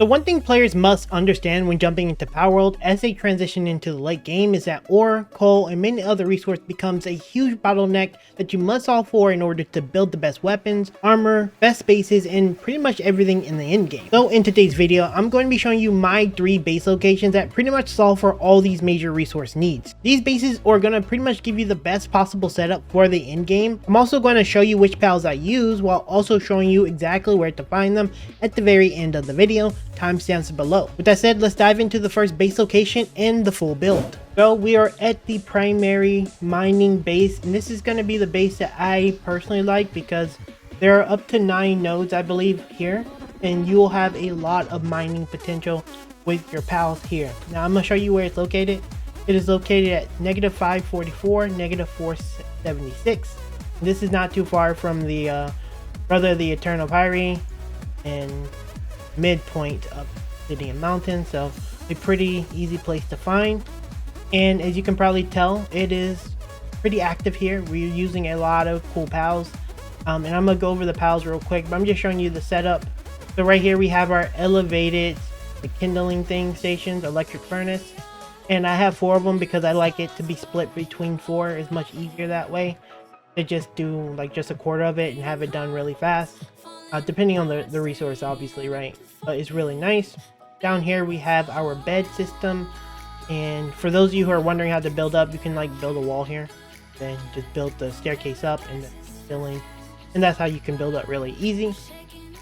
So one thing players must understand when jumping into Palworld as they transition into the late game is that ore, coal, and many other resources becomes a huge bottleneck that you must solve for in order to build the best weapons, armor, best bases, and pretty much everything in the end game. So in today's video, I'm going to be showing you my 3 base locations that pretty much solve for all these major resource needs. These bases are going to pretty much give you the best possible setup for the end game. I'm also going to show you which pals I use while also showing you exactly where to find them at the very end of the video. Timestamps below. With that said, let's dive into the first base location and the full build. So we are at the primary mining base, and this is going to be the base that I personally like because there are up to 9 nodes, I believe, here, and you will have a lot of mining potential with your pals here. Now I'm going to show you where it's located. It is located at -544, -476. This is not too far from the Brother of the Eternal Pyre and midpoint of city and mountain, so a pretty easy place to find. And as you can probably tell, it is pretty active here. We're using a lot of cool pals, and I'm gonna go over the pals real quick, but I'm just showing you the setup. So right here we have our elevated kindling thing stations, electric furnace, and I have 4 of them because I like it to be split between 4. It's much easier that way to just do like just a quarter of it and have it done really fast. Depending on the resource, obviously, right? But it's really nice. Down here we have our bed system, and for those of you who are wondering how to build up, you can like build a wall here, then just build the staircase up and the ceiling, and that's how you can build up really easy.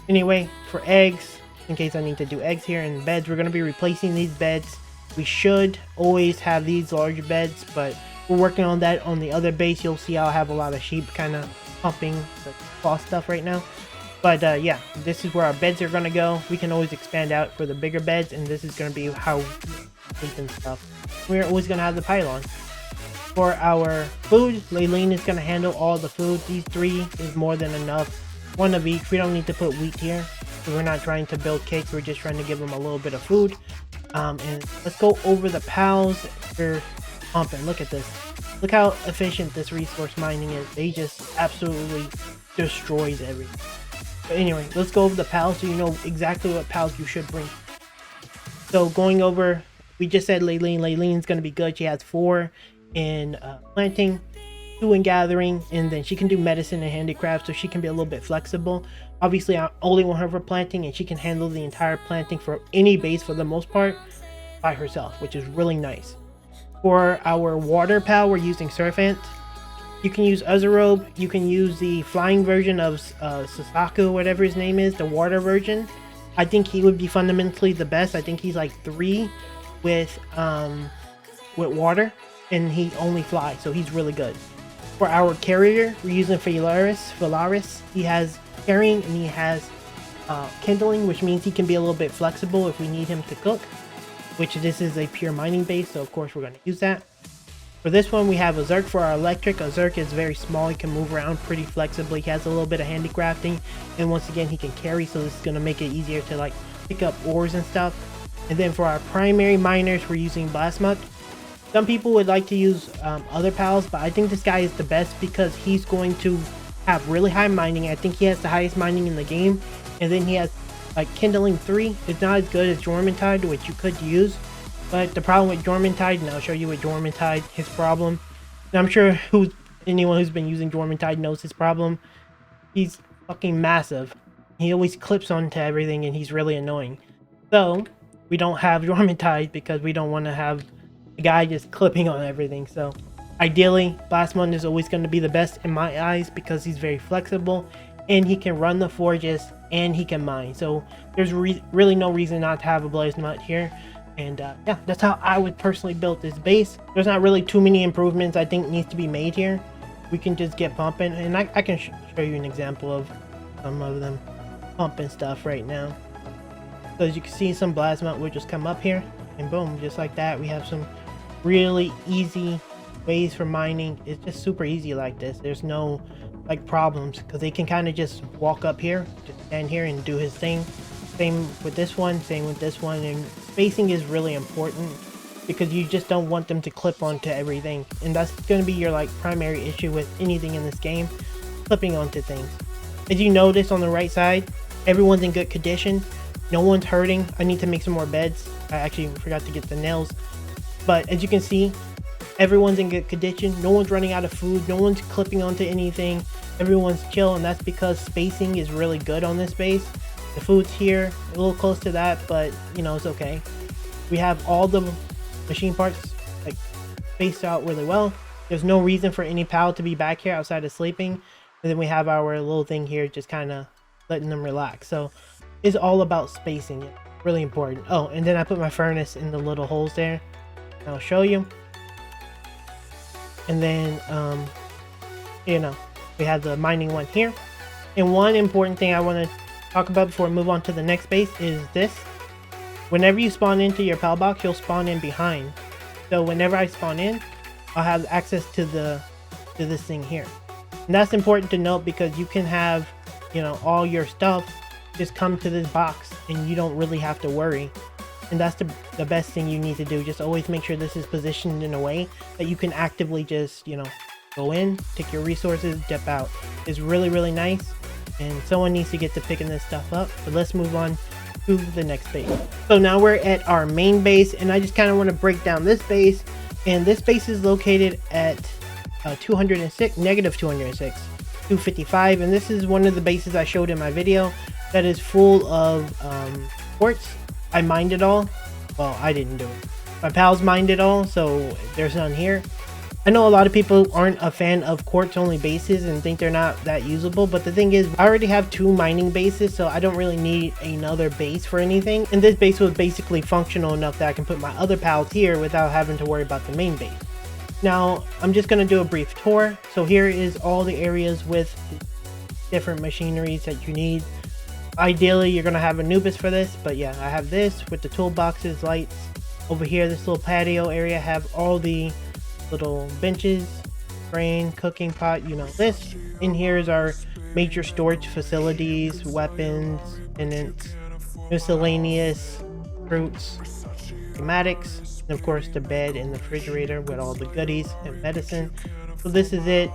Anyway, for eggs, in case I need to do eggs here, and beds, we're going to be replacing these beds. We should always have these large beds, but we're working on that on the other base. You'll see I'll have a lot of sheep kind of pumping the cloth stuff right now. But yeah, this is where our beds are going to go. We can always expand out for the bigger beds, and this is going to be how we sleep and stuff. We're always going to have the pylon. For our food, Laylene is going to handle all the food. These 3 is more than enough. 1 of each. We don't need to put wheat here. So we're not trying to build cakes. We're just trying to give them a little bit of food. And let's go over the pals. They're pumping. Look at this. Look how efficient this resource mining is. They just absolutely destroys everything. But anyway, let's go over the pals so you know exactly what pals you should bring. So going over, we just said Laylene. Laylene's going to be good. She has 4 in planting, 2 in gathering, and then she can do medicine and handicraft, so she can be a little bit flexible. Obviously, I only want her for planting, and she can handle the entire planting for any base for the most part by herself, which is really nice. For our water pal, we're using Serpent. You can use Uzarobe, you can use the flying version of Saga, whatever his name is, the water version. I think he would be fundamentally the best. I think he's like 3 with water, and he only flies, so he's really good. For our carrier, we're using Valaris. He has carrying and he has kindling, which means he can be a little bit flexible if we need him to cook, which this is a pure mining base, so of course we're going to use that. For this one, we have a Zerk for our electric. A Zerk is very small. He can move around pretty flexibly. He has a little bit of handicrafting, and once again, he can carry, so this is going to make it easier to like pick up ores and stuff. And then for our primary miners, we're using Blasmut. Some people would like to use other pals, but I think this guy is the best because he's going to have really high mining. I think he has the highest mining in the game, and then he has like kindling 3. It's not as good as Jormuntide, which you could use. But the problem with Jormuntide, and I'll show you with Jormuntide, his problem. And I'm sure anyone who's been using Jormuntide knows his problem. He's fucking massive. He always clips onto everything, and he's really annoying. So we don't have Jormuntide because we don't want to have a guy just clipping on everything. So ideally, Blasmut is always going to be the best in my eyes because he's very flexible, and he can run the forges, and he can mine. So there's really no reason not to have a Blasmut here. And yeah, that's how I would personally build this base. There's not really too many improvements I think needs to be made here. We can just get pumping, and I can show you an example of some of them pumping stuff right now. So as you can see, some Blasmut will just come up here, and boom, just like that, we have some really easy ways for mining. It's just super easy like this. There's no like problems because they can kind of just walk up here, just stand here and do his thing. Same with this one, same with this one, and spacing is really important because you just don't want them to clip onto everything, and that's going to be your like primary issue with anything in this game, clipping onto things. As you notice on the right side, everyone's in good condition. No one's hurting. I need to make some more beds. I actually forgot to get the nails. But as you can see, everyone's in good condition. No one's running out of food. No one's clipping onto anything. Everyone's chill, and that's because spacing is really good on this base. The food's here, a little close to that, but you know, it's okay. We have all the machine parts like spaced out really well. There's no reason for any pal to be back here outside of sleeping. And then we have our little thing here just kind of letting them relax. So it's all about spacing. Really important. Oh, and then I put my furnace in the little holes there. I'll show you. And then you know, we have the mining one here. And one important thing I want to talk about before we move on to the next base is this. Whenever you spawn into your pal box, you'll spawn in behind. So whenever I spawn in, I'll have access to this thing here. And that's important to note because you can have, you know, all your stuff just come to this box and you don't really have to worry. And that's the best thing you need to do. Just always make sure this is positioned in a way that you can actively just, you know, go in, take your resources, dip out. It's really, really nice. And someone needs to get to picking this stuff up. But let's move on to the next base. So now we're at our main base, and I just kind of want to break down this base. And this base is located at 206, negative 206, 255. And this is one of the bases I showed in my video that is full of quartz. I mined it all. Well, I didn't do it. My pals mined it all, so there's none here. I know a lot of people aren't a fan of quartz only bases and think they're not that usable, but the thing is, I already have 2 mining bases, so I don't really need another base for anything. And this base was basically functional enough that I can put my other pals here without having to worry about the main base. Now, I'm just going to do a brief tour. So here is all the areas with different machineries that you need. Ideally, you're going to have Anubis for this, but yeah, I have this with the toolboxes, lights. Over here, this little patio area, have all the little benches, grain, cooking pot, you know this. In here is our major storage facilities, weapons, tenants, miscellaneous, fruits, schematics, and of course the bed and the refrigerator with all the goodies and medicine. So this is it,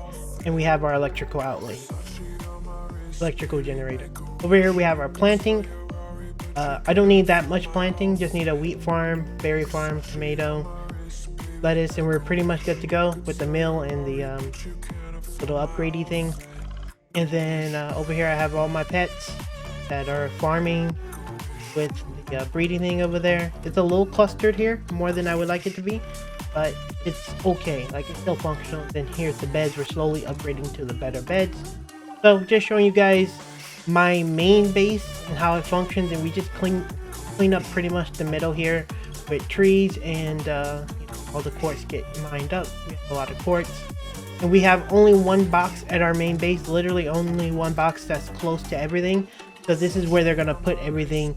and we have our electrical outlet, electrical generator. Over here we have our planting. I don't need that much planting, just need a wheat farm, berry farm, tomato, lettuce, and we're pretty much good to go with the mill and the little upgradey thing. And then over here I have all my pets that are farming with the breeding thing over there. It's a little clustered here, more than I would like it to be, but it's okay, like it's still functional. Then here's the beds. We're slowly upgrading to the better beds. So just showing you guys my main base and how it functions, and we just clean up pretty much the middle here with trees, and all the quartz get mined up. We have a lot of quartz, and we have only one box at our main base, literally only one box that's close to everything. So this is where they're gonna put everything,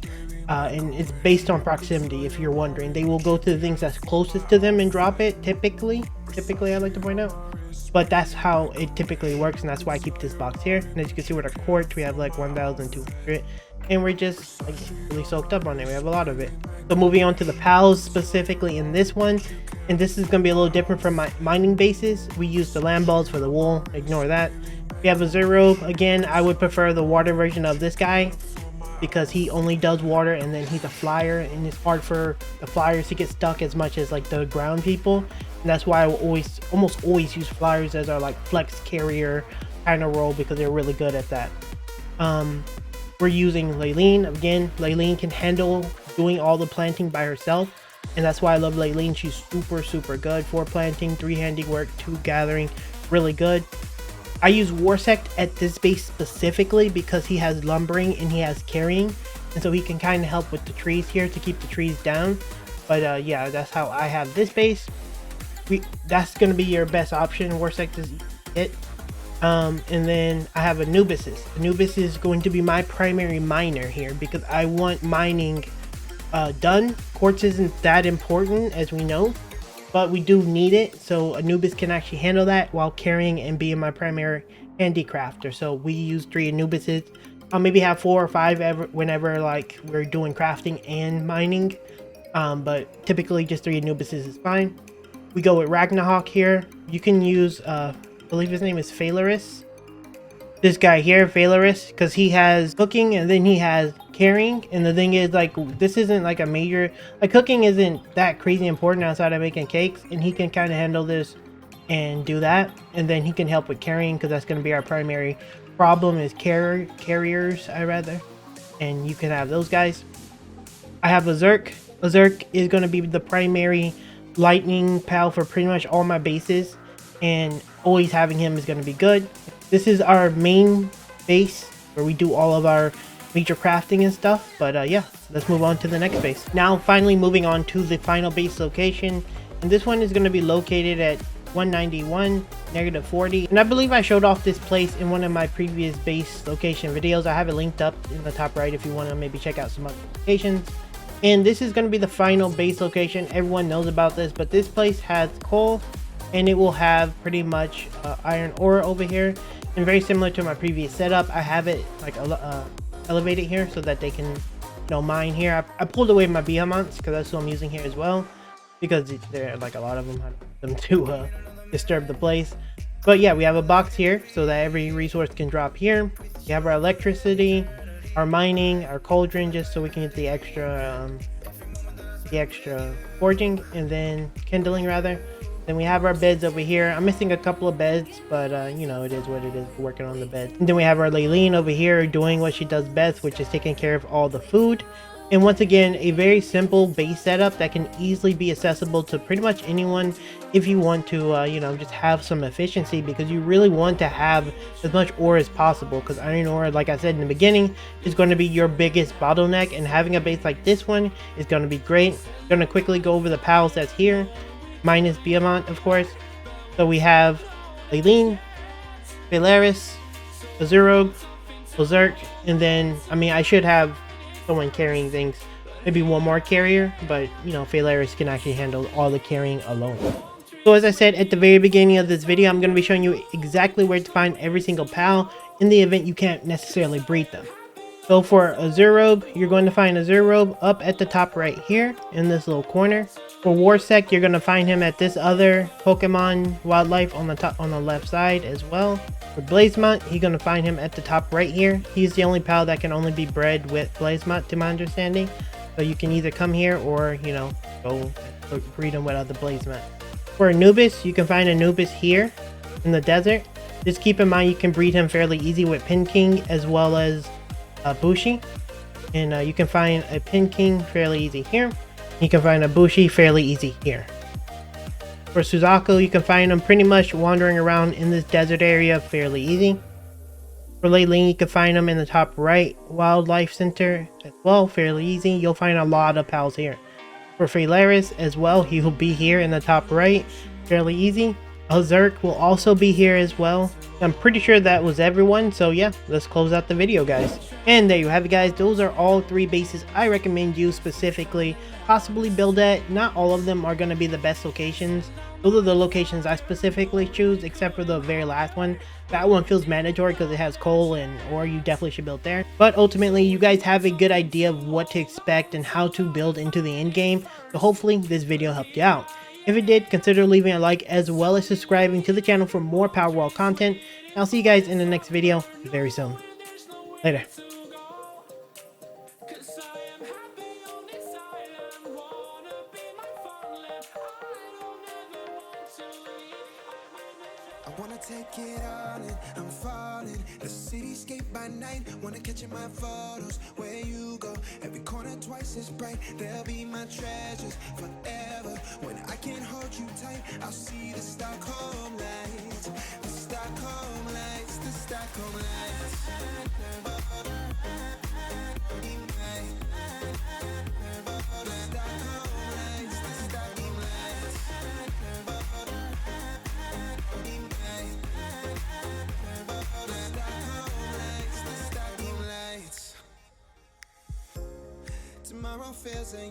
and it's based on proximity. If you're wondering, they will go to the things that's closest to them and drop it. Typically I like to point out, but that's how it typically works, and that's why I keep this box here. And as you can see with our quartz, we have like 1,200, and we're just like really soaked up on it. We have a lot of it. So moving on to the pals, specifically in this one, and this is going to be a little different from my mining bases. We use the land balls for the wool, ignore that. We have a zero. Again, I would prefer the water version of this guy because he only does water, and then he's a flyer, and it's hard for the flyers to get stuck as much as like the ground people. And that's why I will almost always use flyers as our like flex carrier kind of role, because they're really good at that. We're using Laylene. Again, Laylene can handle doing all the planting by herself, and that's why I love Laylene. She's super good for planting, 3 handiwork, 2 gathering, really good. I use Warsect at this base specifically because he has lumbering and he has carrying, and so he can kind of help with the trees here to keep the trees down. But yeah, that's how I have this base. That's going to be your best option. Warsect is it. And then I have Anubis. Anubis is going to be my primary miner here because I want mining done. Quartz isn't that important, as we know, but we do need it, so Anubis can actually handle that while carrying and being my primary handicrafter. So we use 3 Anubises. I'll maybe have 4 or 5 whenever like we're doing crafting and mining, but typically just 3 Anubises is fine. We go with Ragnarok here. You can use I believe his name is Phalaris. This guy here, Phalaris, because he has cooking and then he has carrying. And the thing is, like, this isn't like a major, like, cooking isn't that crazy important outside of making cakes, and he can kind of handle this and do that. And then he can help with carrying, because that's going to be our primary problem, is carriers, I rather. And you can have those guys. I have a Zerk. A Zerk is going to be the primary lightning pal for pretty much all my bases, and always having him is going to be good. This is our main base where we do all of our major crafting and stuff. But yeah, let's move on to the next base. Now finally moving on to the final base location, and this one is going to be located at 191 -40, and I believe I showed off this place in one of my previous base location videos. I have it linked up in the top right if you want to maybe check out some other locations. And this is going to be the final base location. Everyone knows about this, but this place has coal, and it will have pretty much iron ore over here. And very similar to my previous setup, I have it like elevated here so that they can, you know, mine here. I pulled away my behemoths because that's what I'm using here as well, because there are like a lot of them, to disturb the place. But yeah, we have a box here so that every resource can drop here. We have our electricity, our mining, our cauldron, just so we can get the extra forging, and then kindling rather. Then we have our beds over here. I'm missing a couple of beds, but you know, it is what it is. We're working on the beds. And then we have our Laylene over here doing what she does best, which is taking care of all the food. And once again, a very simple base setup that can easily be accessible to pretty much anyone if you want to, you know, just have some efficiency, because you really want to have as much ore as possible, because iron ore, like I said in the beginning, is going to be your biggest bottleneck, and having a base like this one is going to be great. I'm going to quickly go over the pals that's here, minus Behemoth, of course. So we have Laylene, Valeris, Azurog, Berserk, and then, I mean, I should have someone carrying things, maybe one more carrier, but you know, Valeris can actually handle all the carrying alone. So as I said at the very beginning of this video, I'm going to be showing you exactly where to find every single pal in the event you can't necessarily breed them. So for Azurobe, you're going to find Azurobe up at the top right here in this little corner. For Warsec, you're going to find him at this other Pokemon wildlife on the top, on the left side as well. For Blazemont, you're going to find him at the top right here. He's the only pal that can only be bred with Blazemont, to my understanding. So you can either come here or, you know, go breed him with other Blazemont. For Anubis, you can find Anubis here in the desert. Just keep in mind you can breed him fairly easy with Pin King as well as Bushi. And you can find a Pin King fairly easy here. You can find a Bushi fairly easy here. For Suzaku, you can find them pretty much wandering around in this desert area fairly easy. For Laylene, you can find them in the top right wildlife center as well, fairly easy. You'll find a lot of pals here. For Valeris as well, he will be here in the top right, fairly easy. Zerk will also be here as well. I'm pretty sure that was everyone, so yeah, let's close out the video, guys. And there you have it, guys. Those are all 3 bases I recommend you specifically possibly build at. Not all of them are going to be the best locations. Those are the locations I specifically choose, except for the very last one. That one feels mandatory because it has coal and ore. You definitely should build there. But ultimately, you guys have a good idea of what to expect and how to build into the end game. So hopefully this video helped you out. If it did, consider leaving a like as well as subscribing to the channel for more Palworld content. I'll see you guys in the next video very soon. Later. I wanna take it all in, I'm falling. The cityscape by night, wanna catch in my photos. Where you go, every corner twice as bright. They'll be my treasures forever. When I can't hold you tight, I'll see the Stockholm lights. The Stockholm lights, the Stockholm lights. Tomorrow feels a